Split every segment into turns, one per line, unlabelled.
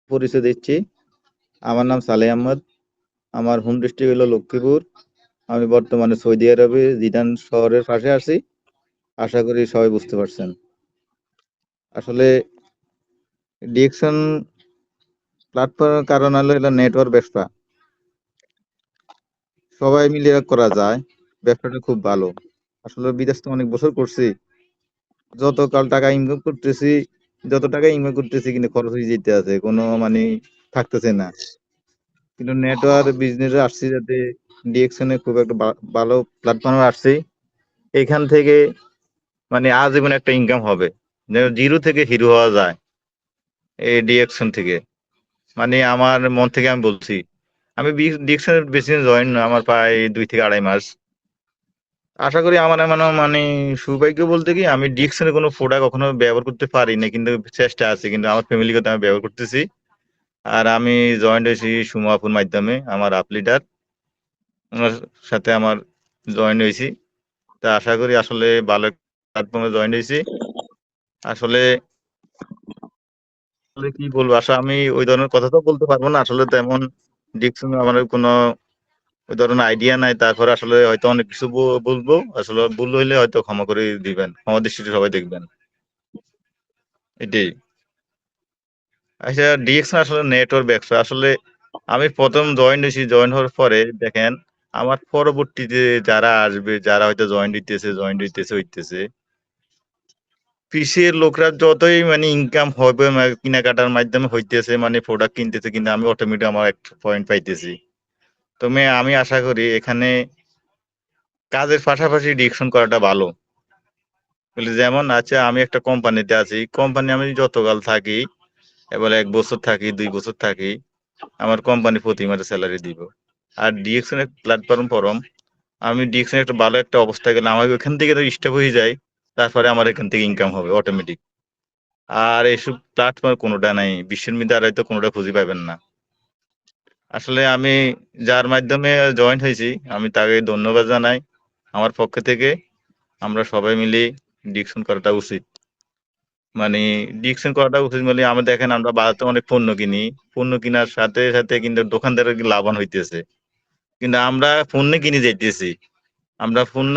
পরিচয় দিচ্ছি। আমার নাম সালেহ আহমদ। আমার হোম ডিস্ট্রিক্ট হলো লক্ষ্মীপুর। আমি বর্তমানে সৌদি আরবে জিদান শহরের পাশে আছি। আশা করি সবাই বুঝতে পারছেন। আসলে ডিএকশন প্ল্যাটফর্মের কারণ হলো এটা নেটওয়ার্ক ব্যবসা। সবাই মিলে করা যায়। ব্যবসাটা খুব ভালো। আসলে বিদেশ তো অনেক বছর করছি। যত টাকা ইনকাম করতেছি কিন্তু খরচ হয়ে যেতে আছে। কোনো মানে থাকতেছে না। কিন্তু নেটওয়ার্ক বিজনেসে আসছি যাতে ডিএকশনে খুব একটা ভালো প্ল্যাটফর্মে আসছি। এখান থেকে মানে আজীবন একটা ইনকাম হবে। যেন জিরো থেকে হিরো হওয়া যায় এই ডিএকশন থেকে। মানে আমার মন থেকে আমি বলছি। আমি ডিএকশনের বেশি দিন জয়েন না, আমার প্রায় 2 থেকে 2.5 মাস। আশা করি আমার এমন মানে সৌভাগ্য বলতে কি আমি ডিএকশনের কোনো প্রোডাক্ট কখনো ব্যবহার করতে পারি না, কিন্তু চেষ্টা আছে, কিন্তু আমার ফ্যামিলিগত আমি ব্যবহার করতেছি। আর আমি জয়েন্ট হয়েছি সুমাপুর মাধ্যমে, আমার আপ লিডার ওনার সাথে আমার জয়েন হয়েছি। তা আশা করি আসলে ভালো প্ল্যাটফর্মে জয়েন হয়েছি। আসলে আসলে কি বলবো, আসলে আমি ওই ধরনের কথা তো বলতে পারবো না, আসলে তেমন ডিকশন আমার কোনো ওই ধরনের আইডিয়া নাই। তারপরে আসলে হয়তো অনেক কিছু বলবো, আসলে ভুল হইলে হয়তো ক্ষমা করে দিবেন, ক্ষমা দৃষ্টিতে সবাই দেখবেন। এটাই। আচ্ছা, ডিএকশন আসলে নেটওয়ার্ক ব্যবসা। আসলে আমি প্রথম জয়েন হয়েছি, জয়েন হওয়ার পরে দেখেন আমার পরবর্তীতে যারা আসবে, যারা হয়তো জয়েন হইতেছে হইতেছে, পিসের লোকরা যতই মানে ইনকাম হবে কেনাকাটার মাধ্যমে হইতেছে, মানে প্রোডাক্ট কিনতেছে, কিন্তু আমি অটোমেটিক আমার একটা পয়েন্ট পাইতেছি। তবে আমি আশা করি এখানে কাজের পাশাপাশি ডিরেকশন করাটা ভালো। বলে যেমন আচ্ছা, আমি একটা কোম্পানিতে আছি, কোম্পানি আমি যতকাল থাকি, এবার 1 বছর থাকি, 2 বছর থাকি, আমার কোম্পানি প্রতি মাসে স্যালারি দিব। আর ডিরেকশন একটা প্ল্যাটফর্ম ফরম, আমি ডিরেকশন একটা ভালো একটা অবস্থায় গেলে আমার ওখান থেকে স্টেপ হয়ে যায়, তারপরে আমার এখান থেকে ইনকাম হবে অটোমেটিক। আর এইসব প্ল্যাটফর্ম কোনোটা নাই, বিশ্বের মধ্যে আর হয়তো কোনোটা খুঁজে পাবেন না। আসলে আমি যার মাধ্যমে জয়েন হয়েছি আমি তাকে ধন্যবাদ জানাই আমার পক্ষ থেকে। আমরা সবাই মিলে ডিকশন করাটা উচিত। মানে ডিকশন করাটা উচিত মানে আমরা দেখেন আমরা বাজারে অনেক পণ্য কিনি, পণ্য কেনার সাথে সাথে কিন্তু দোকানদারের কি লাভবান হইতেছে, কিন্তু আমরা পণ্য কিনে যাইতেছি। আমরা পণ্য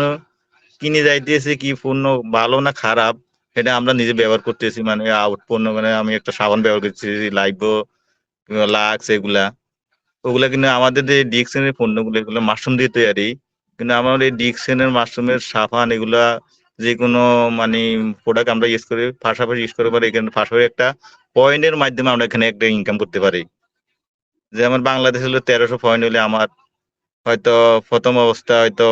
কিনে যাইতেছি কি পণ্য ভালো না খারাপ সেটা আমরা নিজে ব্যবহার করতেছি। মানে আউট পণ্য, মানে আমি একটা সাবান ব্যবহার করতেছি লাইফবয়, লাক্স, এগুলা ওগুলা কিন্তু আমাদের যে ডিএক্সএন এর পণ্যগুলো এগুলো মাশরুম দিয়ে তৈরি। কিন্তু আমাদের এই ডিএক্সএন এর মাশরুমের সাবান এগুলা যে কোনো মানে প্রোডাক্ট আমরা ইউজ করি, পাশাপাশি ইউজ করতে পারি, এখানে পাশাপাশি একটা পয়েন্টের মাধ্যমে আমরা এখানে একটা ইনকাম করতে পারি। যেমন বাংলাদেশ হলো 1300 পয়েন্ট হলে আমার হয়তো প্রথম অবস্থা হয়তো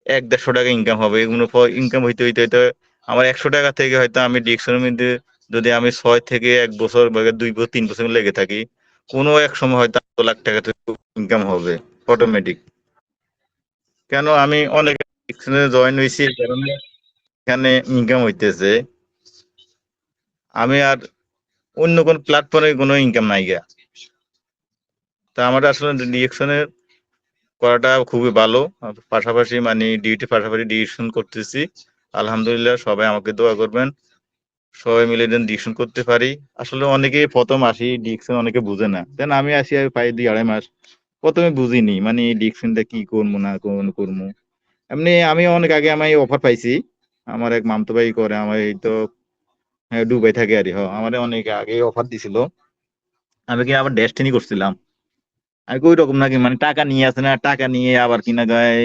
100-150 টাকা ইনকাম হবে। এগুলো ইনকাম হইতে হইতে হয়তো আমার 100 টাকা থেকে হয়তো আমি ডিএক্সএন এর মধ্যে যদি আমি 6 থেকে 1 বছর বা 2 বছর 3 বছর লেগে থাকি, কোনো এক সময় হয়তো 100 লাখ টাকা ইনকাম হবে অটোমেটিক। কেন আমি অনেক জয়েন হয়েছি এই কারণে এখানে ইনকাম হইতেছে। আমি আর অন্য কোন প্ল্যাটফর্মে কোনো ইনকাম নাই গা। তা আমার আসলে ডিরেকশনের করাটা খুবই ভালো। পাশাপাশি মানে ডিউটি পাশাপাশি ডিরেকশন করতেছি। আলহামদুলিল্লাহ, সবাই আমাকে দোয়া করবেন, সবাই মিলে যেন ডিরেকশন করতে পারি। আসলে অনেকে প্রথম আসি ডিরেকশন অনেকে বুঝে না, দেন আমি আসি আর প্রায় 2-2.5 মাস। প্রথমে বুঝিনি মানে ডিরেকশনটা কি করবো না করবো। এমনি আমি অনেক আগে আমি অফার পাইছি। আমার এক মামতো ভাই করে, আমার এই তো দুবাই থাকে আর আমার অনেক আগে অফার দিছিল। আমি কি আবার ডেস্টিনি করছিলাম। আমি কই রকম নাকি মানে টাকা নিয়ে আসে না, টাকা নিয়ে আবার কিনা গায়ে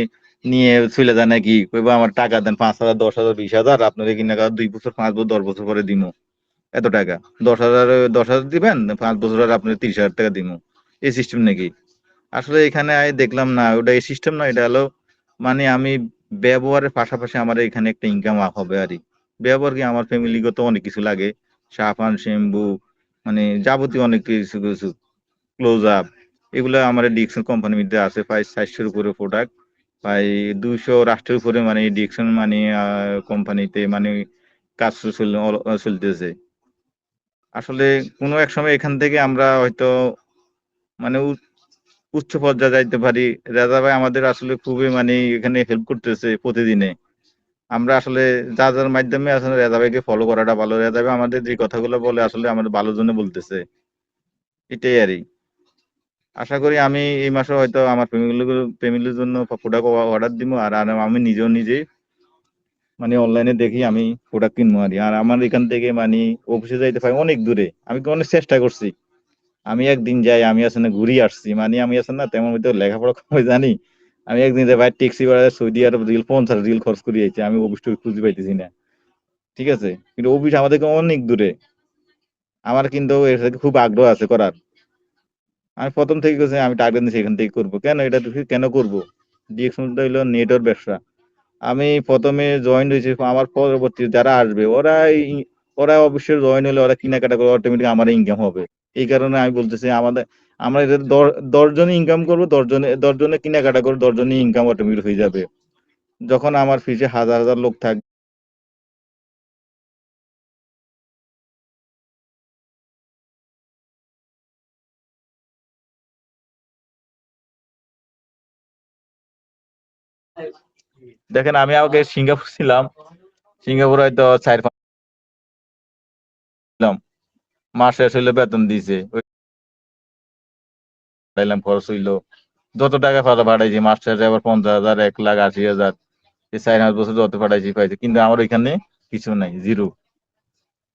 নিয়ে চলে যায় নাকি, কইবা আমার টাকা দেন 5,000, 10,000, 20,000, আপনাদের কিনা 2 বছর, 5 বছর, 10 বছর পরে দিমু এত টাকা। 10,000, 10,000 দিবেন, 5 বছর আর আপনার 30,000 টাকা দিমু, এই সিস্টেম নাকি? আসলে এখানে আয় দেখলাম না ওটা এই সিস্টেম না, এটা হলো মানে আমি ব্যবহারের পাশাপাশি আমার এখানে একটা ইনকাম হবে আর কি। ব্যবহার কি আমার ফ্যামিলিগত অনেক কিছু লাগে, সাবান, শ্যাম্পু, মানে যাবতীয় অনেক কিছু কিছু, ক্লোজ আপ, এগুলো আমার ডিকশন কোম্পানির মধ্যে আছে প্রায় 400-এর উপরে প্রোডাক্ট, প্রায় 200 রাষ্ট্রের উপরে মানে ডিকশন মানে কোম্পানিতে মানে কাজ চলতেছে। আসলে কোনো এক সময় এখান থেকে আমরা হয়তো মানে উচ্চ পর্যায়ে যাইতে পারি। রেজা ভাই আমাদের আসলে খুবই মানে এখানে হেল্প করতেছে প্রতিদিনে। আমরা আসলে যার মাধ্যমে আসলে রেজা ভাইকে ফলো করাটা ভালো। রেজা ভাই আমাদের যে কথাগুলো বলে আসলে আমাদের ভালোর জন্য বলতেছে। এটাই আর আশা করি আমি এই মাসে হয়তো আমার ফ্যামিলির জন্য প্রোডাক্ট অর্ডার দিব, আর আর আমি নিজেই মানে অনলাইনে দেখি আমি প্রোডাক্ট কিনবো আর আমার এখান থেকে মানে অফিসে যাইতে পারি অনেক দূরে। আমি কি অনেক চেষ্টা করছি, আমি একদিন যাই, আমি আসলে ঘুরিয়ে আসছি, মানে আমি আসলে না তেমন হয়তো লেখাপড়া কমে জানি। আমি একদিন যাই ভাই ট্যাক্সি ভাড়া সৌদি আরব রিল 50 রিল খরচ করে যাইছি, আমি অফিসটা খুঁজে পাইতেছি না। ঠিক আছে, কিন্তু অফিস আমাদের থেকে অনেক দূরে। আমার কিন্তু এর সাথে খুব আগ্রহ আছে করার। আমি প্রথম থেকে গেছি, আমি টার্গেট নিয়েছি এখান থেকে করবো, কেন এটা তুই কেন করবো। ডিরেকশনটা হইলো নেটওয়ার্ক ব্যবসা। আমি প্রথমে জয়েন হয়েছি, আমার পরবর্তী যারা আসবে ওরা অবশ্যই জয়েন হলে ওরা কেনাকাটা করে অটোমেটিক আমার ইনকাম হবে। এই কারণে আমি বলতেছি আমরা এটা 10 জনে ইনকাম করবো, 10জনে কেনাকাটা করে 10জনই ইনকাম অটোমেটিক হয়ে যাবে। যখন আমার পিছে হাজার হাজার লোক থাকবে। দেখেন আমি আগে সিঙ্গাপুর ছিলাম, সিঙ্গাপুর হয়তো 4-5 ছিলাম, মাস শেষ হইলে বেতন দিয়েছে, ওই পাইলাম খরচ হইলো যত টাকা পাঠাইছি মাস শেষে আবার 50,000, 1,00,000, 80,000, এই 4-5 বছর যত পাঠাইছি পাইছি, কিন্তু আমার ওইখানে কিছু নাই, জিরো।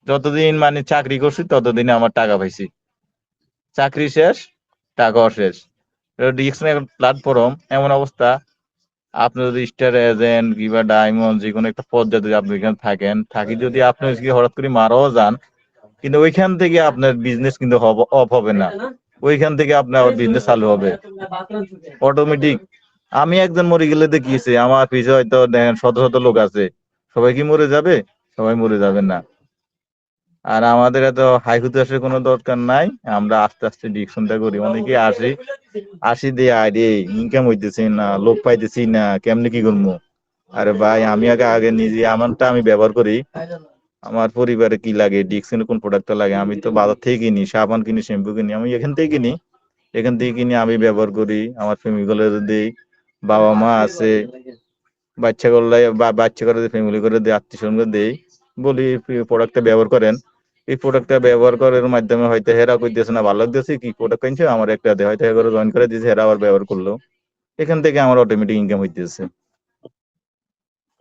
যতদিন মানে চাকরি করছি ততদিন আমার টাকা পাইছি, চাকরি শেষ টাকাও শেষ। রিস্ক প্ল্যাটফর্ম এমন অবস্থা, আপনি যদি স্টার এজেন্ট কিংবা ডায়মন্ড যে কোনো একটা পর্যায়ে যদি আপনি এখানে থাকি যদি আপনি যদি হঠাৎ করে মারাও যান, কিন্তু ওইখান থেকে আপনার বিজনেস কিন্তু অফ হবে না, ওইখান থেকে আপনার বিজনেস চালু হবে অটোমেটিক। আমি একজন মরে গেলে দেখিয়েছি, আমার পিছনে হয়তো দেখেন শত শত লোক আছে, সবাই কি মরে যাবে? সবাই মরে যাবে না। আর আমাদের এত হাই হুতাশের কোনো দরকার নাই, আমরা আস্তে আস্তে ডিকশনটা করি। অনেকে আসি দিয়ে আরে ইনকাম হইতেছি না, লোক পাইতেছি না, কেমনে কি করবো। আরে ভাই আমি আগে আগে নিজে আমারটা আমি ব্যবহার করি, আমার পরিবারে কি লাগে, ডিকশনের কোন প্রোডাক্টটা লাগে, আমি তো বাজার থেকে কিনি, সাবান কিনি, শ্যাম্পু কিনি, আমি এখান থেকে কিনি। এখান থেকে কিনে আমি ব্যবহার করি, আমার ফ্যামিলি গুলো দিই, বাবা মা আছে, বাচ্চা করলে বা বাচ্চা করে ফ্যামিলি করে দিই, আত্মীয় স্বজন দেই, বলি প্রোডাক্টটা ব্যবহার করেন। এই প্রোডাক্টটা ব্যবহার করার মাধ্যমে হয়তো হেরা কইতেছে না, ভালো লাগতেছে কি প্রোডাক্ট কিনছে আমার একটা দেয়, হয়তো এগারো জয়েন করে দিয়েছে, হেরা আবার ব্যবহার করলো, এখান থেকে আমার অটোমেটিক ইনকাম হইতেছে।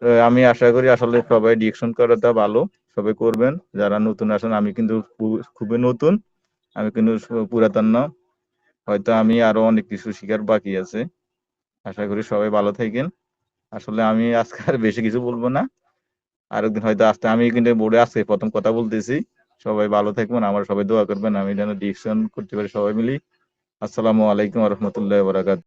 তো আমি আশা করি আসলে সবাই ডিরেকশন করাটা ভালো, সবাই করবেন যারা নতুন আসেন। আমি কিন্তু খুবই নতুন, আমি কিন্তু পুরাতন না, হয়তো আমি আরো অনেক কিছু শিখার বাকি আছে। আশা করি সবাই ভালো থাকেন। আসলে আমি আজকে আর বেশি কিছু বলবো না, আরেকদিন হয়তো আসতে, আমি কিন্তু বোর্ডে আজকে প্রথম কথা বলতেছি। সবাই ভালো থাকবেন, আমার সবাই দোয়া করবেন আমি যেন ডিরেকশন করতে পারি সবাই মিলি। আসসালামু আলাইকুম রহমতুল্লাহ বারাকাত।